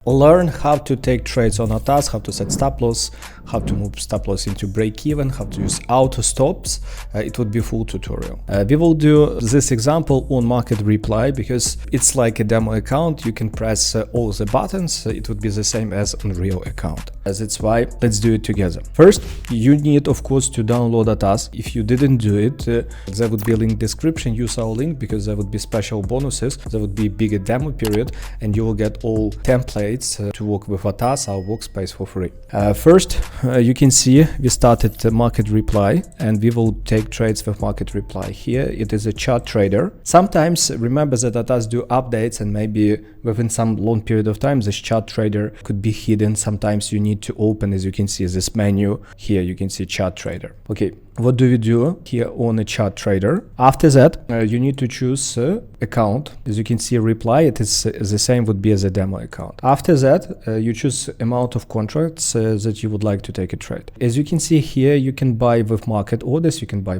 Learn how to take trades on ATAS, how to set stop loss, how to move stop loss into break even, how to use Autostops. It would be a full tutorial. We will do this example on market reply because it's like a demo account. You can press all the buttons. It would be the same as on real account. That's why let's do it together. First, you need of course to download ATAS. If you didn't do it, there would be a link description. Use our link because there would be special bonuses. There would be bigger demo period and you will get all templates to work with ATAS, our workspace, for free. First, you can see we started market reply and we will take trades with market reply. Here it is a chart trader. Sometimes remember that ATAS do updates and maybe within some long period of time this chart trader could be hidden. Sometimes you need to open, as you can see, this menu. Here you can see chart trader. Okay, what do we do here on a chart trader? After that, you need to choose account. As you can see, reply, it is the same would be as a demo account. After that, you choose amount of contracts that you would like to take a trade. As you can see here, you can buy with market orders, you can buy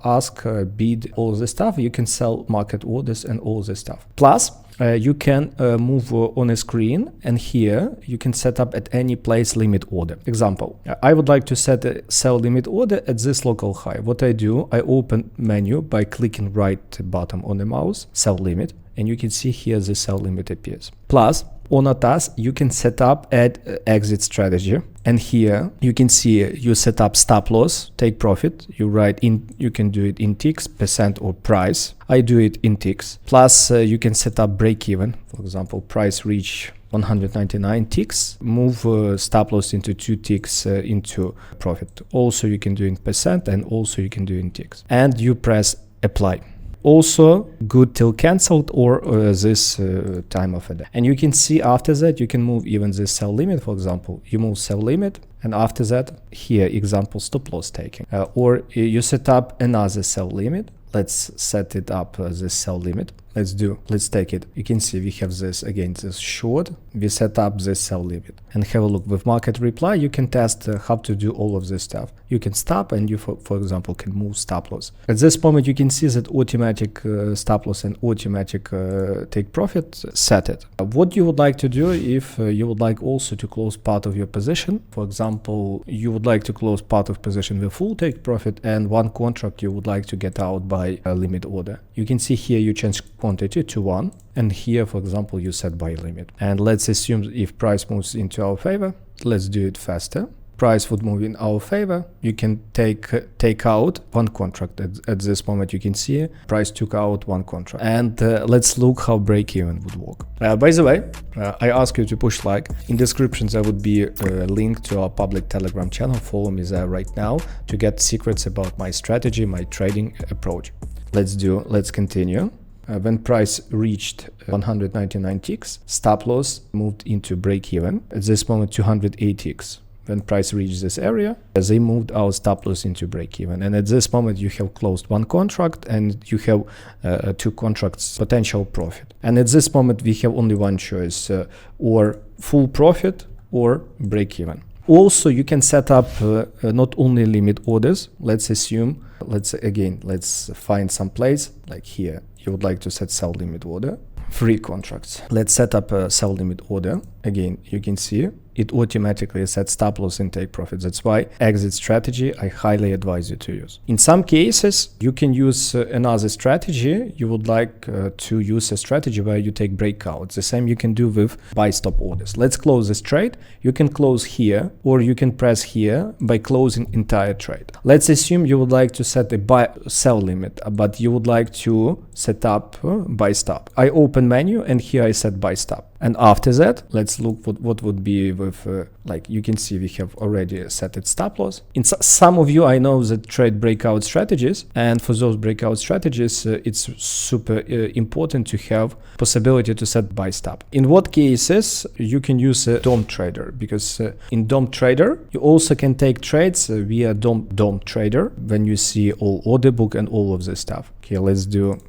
ask, bid, all this stuff. You can sell market orders and all this stuff. Plus, you can move on a screen, and here you can set up at any place limit order. Example, I would like to set a sell limit order at this local high. What I do, I open menu by clicking right bottom on the mouse, sell limit, and you can see here the sell limit appears. Plus, on ATAS, you can set up add exit strategy, and here you can see you set up stop loss, take profit. You write in, you can do it in ticks, percent or price. I do it in ticks. Plus, you can set up break even. For example, price reach 199 ticks, move stop loss into 2 ticks into profit. Also, you can do in percent, and also you can do in ticks. And you press apply. Also good till cancelled or this time of a day. And you can see after that you can move even this sell limit. For example, you move sell limit, and after that here example stop loss taking, or you set up another sell limit. Let's set it up this sell limit. Let's take it. You can see we have this again, this short. We set up this sell limit and have a look with market reply. You can test how to do all of this stuff. You can stop and you, for example, can move stop loss. At this moment, you can see that automatic stop loss and automatic take profit set it. What you would like to do if you would like also to close part of your position. For example, you would like to close part of position with full take profit and one contract you would like to get out by a limit order. You can see here you change quantity to 1, and here for example you set buy limit. And let's assume if price moves into our favor, let's do it faster. Price would move in our favor. You can take out one contract. At this moment you can see price took out one contract. And let's look how break even would work. By the way, I ask you to push like. In description there would be a link to our public Telegram channel. Follow me there right now to get secrets about my strategy, my trading approach. Let's continue. When price reached 199 ticks, stop loss moved into break even. At this moment 208 ticks. When price reached this area, they moved our stop loss into break even. And at this moment you have closed one contract and you have 2 contracts potential profit. And at this moment we have only one choice, or full profit or break even. Also, you can set up not only limit orders. Let's assume, let's find some place like here. You would like to set sell limit order, 3 contracts. Let's set up a sell limit order. Again, you can see it automatically sets stop loss and take profit. That's why exit strategy I highly advise you to use. In some cases, you can use another strategy. You would like to use a strategy where you take breakouts. The same you can do with buy stop orders. Let's close this trade. You can close here, or you can press here by closing entire trade. Let's assume you would like to set a buy sell limit, but you would like to set up buy stop. I open menu and here I set buy stop. And after that, let's look what would be with, like you can see we have already set it stop loss. In some of you, I know that trade breakout strategies, and for those breakout strategies, it's super important to have possibility to set buy stop. In what cases you can use a DOM trader, because in DOM trader, you also can take trades via DOM trader when you see all order book and all of this stuff. Okay, let's do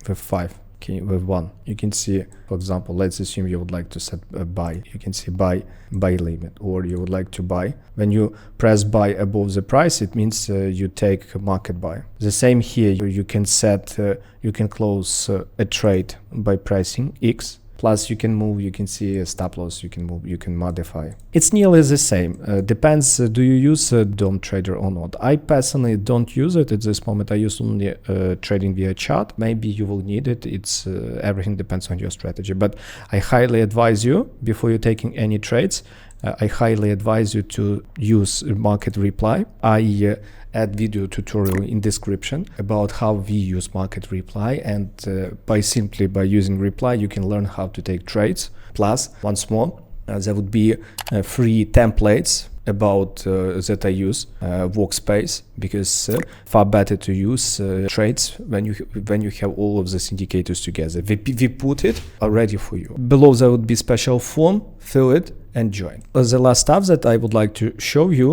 with 5. Okay, with 1, you can see, for example, let's assume you would like to set a buy. You can see buy limit, or you would like to buy. When you press buy above the price, it means you take market buy. The same here, you can set, you can close a trade by pressing X. Plus you can move, you can see a stop loss, you can move, you can modify. It's nearly the same. Depends, do you use DOM Trader or not? I personally don't use it at this moment. I use only trading via chart. Maybe you will need it. It's everything depends on your strategy. But I highly advise you, before you're taking any trades, I highly advise you to use market reply. I add video tutorial in description about how we use market reply, and by using reply you can learn how to take trades. Plus, once more, there would be free templates about that I use workspace, because far better to use trades when you have all of these indicators together. We put it already for you. Below there would be special form, fill it and join. The last stuff that I would like to show you,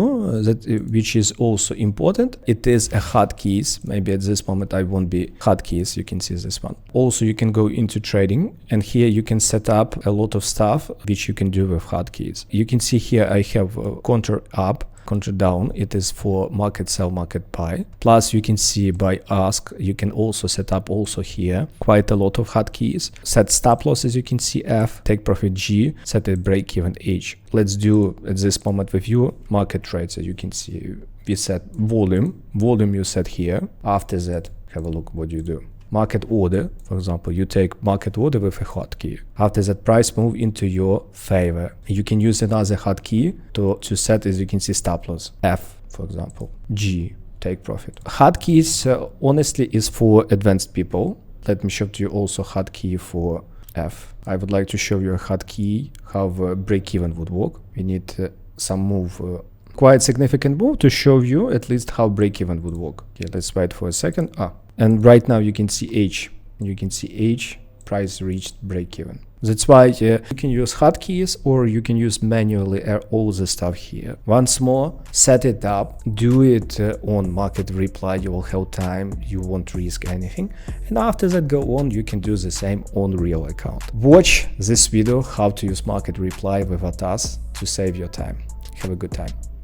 which is also important, it is a hotkeys. Maybe at this moment I won't be hotkeys. You can see this one. Also, you can go into trading, and here you can set up a lot of stuff which you can do with hotkeys. You can see here I have counter up, counter down. It is for market sell, market buy. Plus you can see by ask, you can also set up also here quite a lot of hotkeys. Set stop loss, as you can see, F, take profit G, set a break even H. Let's do at this moment with you market trades. As you can see, we set volume you set here. After that, have a look what you do. Market order, for example, you take market order with a hotkey. After that, price move into your favor. You can use another hotkey to set, as you can see, stop loss. F, for example. G, take profit. Hotkeys, honestly, is for advanced people. Let me show to you also hotkey for F. I would like to show you a hotkey, how break even would work. We need some move, quite significant move, to show you at least how break even would work. Okay, let's wait for a second. And right now you can see H. You can see H, price reached break even. That's why you can use hotkeys, or you can use manually all the stuff here. Once more, set it up, do it on market reply. You will have time, you won't risk anything. And after that, go on, you can do the same on real account. Watch this video, how to use market reply with ATAS to save your time. Have a good time.